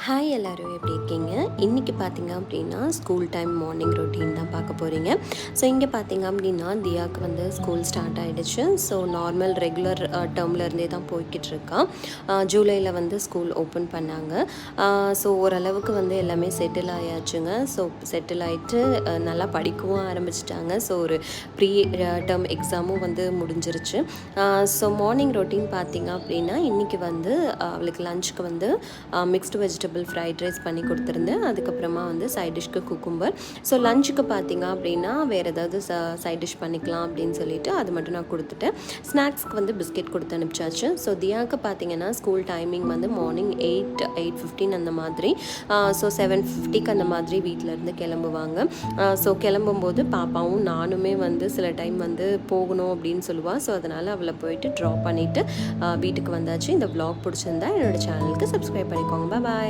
Hi எல்லோரும் எப்படி இருக்கீங்க? இன்றைக்கி பார்த்தீங்க அப்படின்னா ஸ்கூல் டைம் மார்னிங் ரொட்டீன் தான் பார்க்க போகிறீங்க. ஸோ இங்கே பார்த்தீங்க அப்படின்னா தியாவுக்கு வந்து ஸ்கூல் ஸ்டார்ட் ஆகிடுச்சு. ஸோ நார்மல் ரெகுலர் டேர்ம்லேருந்தே தான் போய்கிட்டுருக்கா. ஜூலையில் வந்து ஸ்கூல் ஓப்பன் பண்ணாங்க. ஸோ ஓரளவுக்கு வந்து எல்லாமே செட்டில் ஆயாச்சுங்க. ஸோ செட்டில் ஆகிட்டு நல்லா படிக்கவும் ஆரம்பிச்சிட்டாங்க. ஸோ ஒரு ப்ரீ டேர்ம் எக்ஸாமும் வந்து முடிஞ்சிருச்சு. ஸோ மார்னிங் ரொட்டீன் பார்த்தீங்க அப்படின்னா இன்றைக்கி வந்து அவளுக்கு லஞ்சுக்கு வந்து மிக்ஸ்டு வெஜிடபிள் ஃப்ரைட் ரைஸ் பண்ணி கொடுத்துருந்தேன். அதுக்கப்புறமா வந்து சைட் டிஷ்க்கு குக்கும்பர். ஸோ லஞ்சுக்கு பார்த்தீங்க அப்படின்னா வேறு ஏதாவது சைட் டிஷ் பண்ணிக்கலாம் அப்படின்னு சொல்லிட்டு அது மட்டும் நான் கொடுத்துட்டேன். ஸ்நாக்ஸ்க்கு வந்து பிஸ்கெட் கொடுத்து அனுப்பிச்சாச்சு. ஸோ தியாவுக்கு பார்த்தீங்கன்னா ஸ்கூல் டைமிங் வந்து மார்னிங் 8:15 அந்த மாதிரி. ஸோ 7:50க்கு அந்த மாதிரி வீட்டிலேருந்து கிளம்புவாங்க. ஸோ கிளம்பும்போது பாப்பாவும் நானுமே வந்து சில டைம் வந்து போகணும் அப்படின்னு சொல்லுவாள். ஸோ அதனால் அவளை போயிட்டு ட்ராப் பண்ணிவிட்டு வீட்டுக்கு வந்தாச்சு. இந்த vlog பிடிச்சிருந்தா என்னோடய சேனலுக்கு சப்ஸ்கிரைப் பண்ணிக்கோங்க. பாய்.